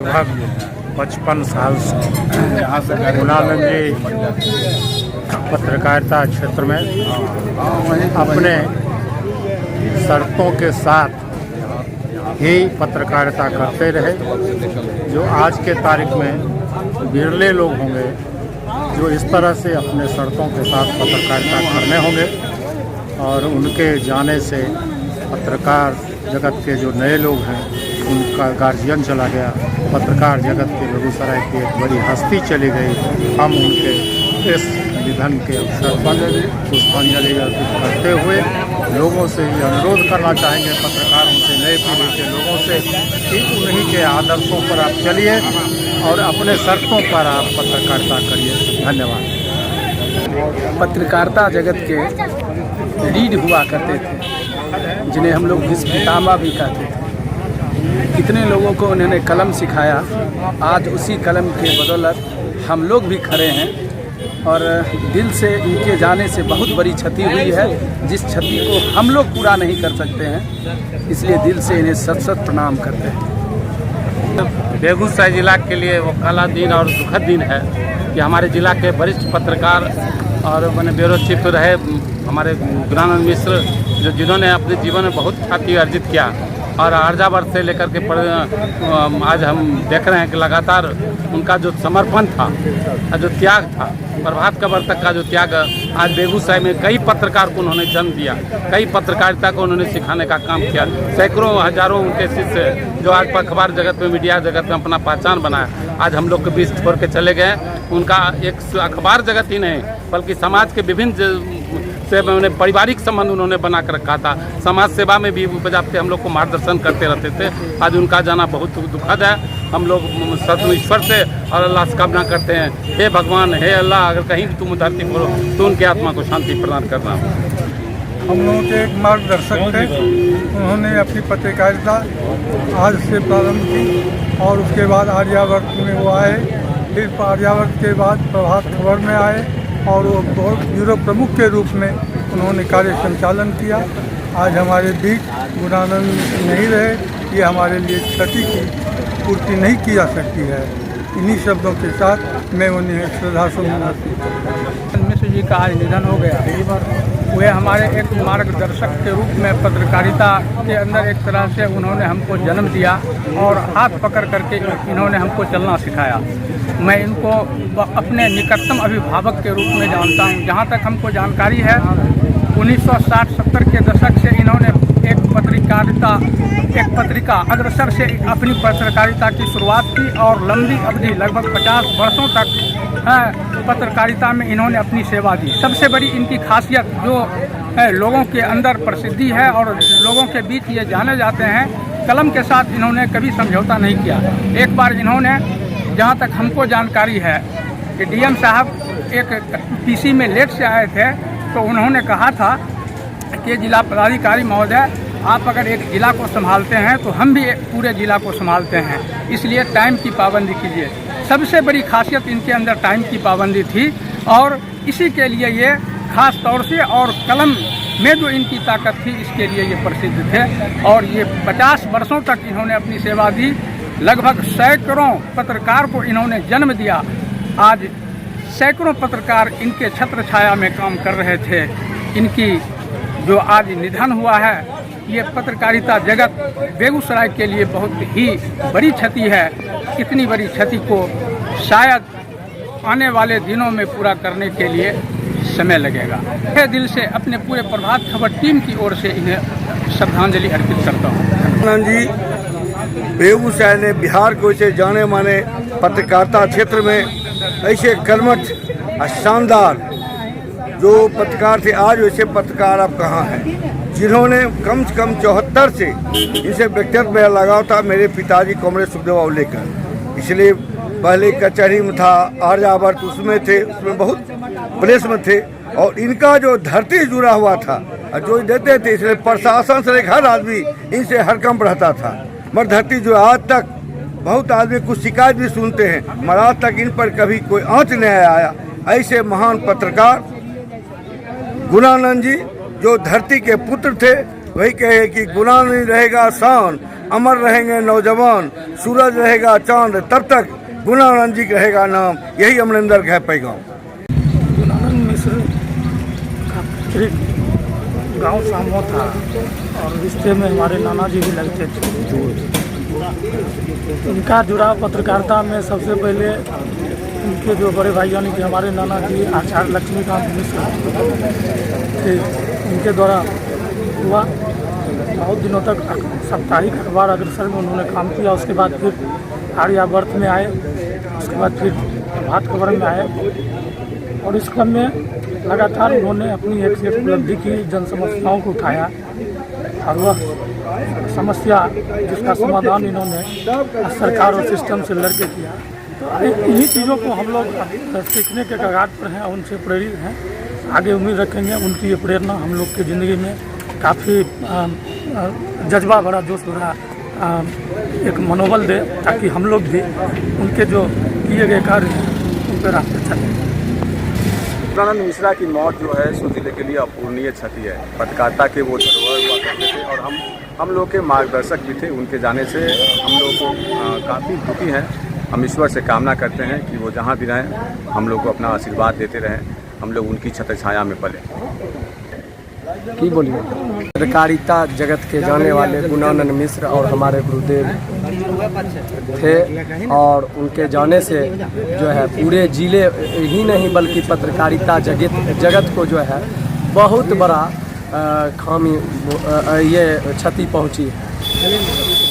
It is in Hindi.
लगभग 55 साल से गुणानंद जी पत्रकारिता क्षेत्र में अपने शर्तों के साथ ही पत्रकारिता करते रहे। जो आज के तारीख में बिरले लोग होंगे जो इस तरह से अपने शर्तों के साथ पत्रकारिता करने होंगे, और उनके जाने से पत्रकार जगत के जो नए लोग हैं उनका गार्जियन चला गया। पत्रकार जगत के बेगूसराय की एक बड़ी हस्ती चली गई। हम उनके इस निधन के अवसर पर पुष्पांजलि अर्पित करते हुए लोगों से ये अनुरोध करना चाहेंगे, पत्रकारों से, नए पीढ़ी के लोगों से, कि उन्हीं के आदर्शों पर आप चलिए और अपने शर्तों पर आप पत्रकारिता करिए। धन्यवाद। पत्रकारिता जगत के लीड हुआ करते थे, जिन्हें हम लोग भीष्म पितामह भी कहते थे। कितने लोगों को उन्होंने कलम सिखाया। आज उसी कलम के बदौलत हम लोग भी खड़े हैं, और दिल से इनके जाने से बहुत बड़ी क्षति हुई है, जिस क्षति को हम लोग पूरा नहीं कर सकते हैं। इसलिए दिल से इन्हें सत सत प्रणाम करते हैं। बेगूसराय जिला के लिए वो काला दिन और दुखद दिन है कि हमारे जिला के वरिष्ठ पत्रकार और मैंने ब्यूरो चीफ रहे हमारे गुणानंद मिश्र, जिन्होंने अपने जीवन में बहुत ख्याति अर्जित किया, और आर्यावर्त से लेकर के आज हम देख रहे हैं कि लगातार उनका जो समर्पण था, जो त्याग था, प्रभात खबर तक का जो त्याग, आज बेगूसराय में कई पत्रकार को उन्होंने जन्म दिया, कई पत्रकारिता को उन्होंने सिखाने का काम किया। सैकड़ों हजारों उनके शिष्य जो आज अखबार जगत में, मीडिया जगत में अपना पहचान बनाया, आज हम लोग के बीच छोड़ के चले गए। उनका एक अखबार जगत ही नहीं बल्कि समाज के विभिन्न से उन्होंने पारिवारिक संबंध उन्होंने बना कर रखा था। समाज सेवा में भी उपजाते हम लोग को मार्गदर्शन करते रहते थे। आज उनका जाना बहुत दुखद है। हम लोग सतगुरु ईश्वर से और अल्लाह से कामना करते हैं, हे भगवान, हे अल्लाह, अगर कहीं भी तुम धरती पर हो तो उनकी आत्मा को शांति प्रदान करना। हम लोगों के एक मार्गदर्शक थे। उन्होंने अपनी पत्रकारिता आज से प्रारंभ की, और उसके बाद आर्यावर्त में वो आए, फिर आर्यावर्त के बाद प्रभात खबर में आए, और वो बहुत ब्यूरो प्रमुख के रूप में उन्होंने कार्य संचालन किया। आज हमारे बीच गुणानंद नहीं रहे, ये हमारे लिए क्षति की पूर्ति नहीं की जा सकती है। इन्हीं शब्दों के साथ मैं उन्हें श्रद्धासुमन अर्पित करता हूँ। मिश्र जी का आज निधन हो गया। वे हमारे एक मार्गदर्शक के रूप में पत्रकारिता के अंदर एक तरह से उन्होंने हमको जन्म दिया, और हाथ पकड़ करके इन्होंने हमको चलना सिखाया। मैं इनको अपने निकटतम अभिभावक के रूप में जानता हूँ। जहाँ तक हमको जानकारी है, 1960-70 के दशक से इन्होंने एक पत्रिका अग्रसर से अपनी पत्रकारिता की शुरुआत की, और लंबी अवधि लगभग 50 वर्षों तक पत्रकारिता में इन्होंने अपनी सेवा दी। सबसे बड़ी इनकी खासियत जो लोगों के अंदर प्रसिद्धि है और लोगों के बीच ये जाने जाते हैं, कलम के साथ इन्होंने कभी समझौता नहीं किया। एक बार इन्होंने, जहाँ तक हमको जानकारी है, कि डीएम साहब एक पीसी में लेट से आए थे, तो उन्होंने कहा था कि जिला पदाधिकारी महोदय, आप अगर एक जिला को संभालते हैं तो हम भी पूरे जिला को संभालते हैं, इसलिए टाइम की पाबंदी कीजिए। सबसे बड़ी खासियत इनके अंदर टाइम की पाबंदी थी, और इसी के लिए ये खास तौर से, और कलम में जो इनकी ताकत थी, इसके लिए ये प्रसिद्ध थे। और ये 50 वर्षों तक इन्होंने अपनी सेवा दी। लगभग सैकड़ों पत्रकार को इन्होंने जन्म दिया। आज सैकड़ों पत्रकार इनके छत्र छाया में काम कर रहे थे। इनकी जो आज निधन हुआ है, ये पत्रकारिता जगत बेगूसराय के लिए बहुत ही बड़ी क्षति है। इतनी बड़ी क्षति को शायद आने वाले दिनों में पूरा करने के लिए समय लगेगा। मैं दिल से अपने पूरे प्रभात खबर टीम की ओर से इन्हें श्रद्धांजलि अर्पित करता हूँ। गुणानंद जी बेगूसराय ने बिहार को ऐसे जाने माने पत्रकारिता क्षेत्र में ऐसे कर्मठ शानदार जो पत्रकार थे, आज वैसे पत्रकार अब कहाँ हैं, जिन्होंने कम से कम 74 से इनसे व्यक्तिगत मेरा लगाव था। मेरे पिताजी कॉमरेड सुखदेव अवलेकर, इसलिए पहले कचहरी में था, आर्यावर्त उसमें थे, उसमें बहुत प्रेस में थे, और इनका जो धरती जुड़ा हुआ था जो देते थे, इसलिए प्रशासन से हर आदमी इनसे हरकंप रहता था। मगर धरती जो आज तक बहुत आदमी कुछ शिकायत भी सुनते हैं, मगर आज तक इन पर कभी कोई आंच नहीं आया। ऐसे महान पत्रकार गुणानंद जी जो धरती के पुत्र थे, वही कहे कि गुनाह नहीं रहेगा शान, अमर रहेंगे नौजवान, सूरज रहेगा चांद, तब तक गुणानंद जी रहेगा नाम। यही अमरिंदर का पैगाम। गुणानंद मिश्र का पैतृक गाँव सामो था और रिश्ते में हमारे नाना जी भी लगते थे। इनका जुड़ाव पत्रकारिता में सबसे पहले उनके जो बड़े भाई यानी कि हमारे नाना जी आचार्य लक्ष्मीकांत मिश्र थे, उनके द्वारा हुआ। बहुत दिनों तक साप्ताहिक अखबार अग्रसर में उन्होंने काम किया। उसके बाद फिर आर्यावर्त में आए, उसके बाद फिर प्रभात खबर में आए और इस क्रम में लगातार उन्होंने अपनी एक से एक उपलब्धि की, जन समस्याओं को उठाया और वह समस्या जिसका समाधान इन्होंने सरकार और सिस्टम से लड़के किया। तो इन्हीं चीज़ों को हम लोग सीखने के कगार पर हैं, उनसे प्रेरित हैं। आगे उम्मीद रखेंगे उनकी ये प्रेरणा हम लोग की ज़िंदगी में काफ़ी जज्बा भरा, जोश भरा एक मनोबल दे, ताकि हम लोग भी उनके जो किए गए कार्य हैं उन पर रास्ते चलें। गुणानंद मिश्रा की मौत जो है सो जिले के लिए अपूर्णीय क्षति है। पत्रकारिता के वो धरोहर हुआ करते थे और हम लोग के मार्गदर्शक भी थे। उनके जाने से हम लोग को काफ़ी दुखी हैं। हम ईश्वर से कामना करते हैं कि वो जहाँ भी रहें हम लोग को अपना आशीर्वाद देते रहें, हम लोग उनकी छत्र छाया में पले। की बोलिए। पत्रकारिता जगत के जाने वाले गुणानंद मिश्र और हमारे गुरुदेव थे और उनके जाने से जो है पूरे जिले ही नहीं बल्कि पत्रकारिता जगत को जो है बहुत बड़ा खामी ये क्षति पहुंची है।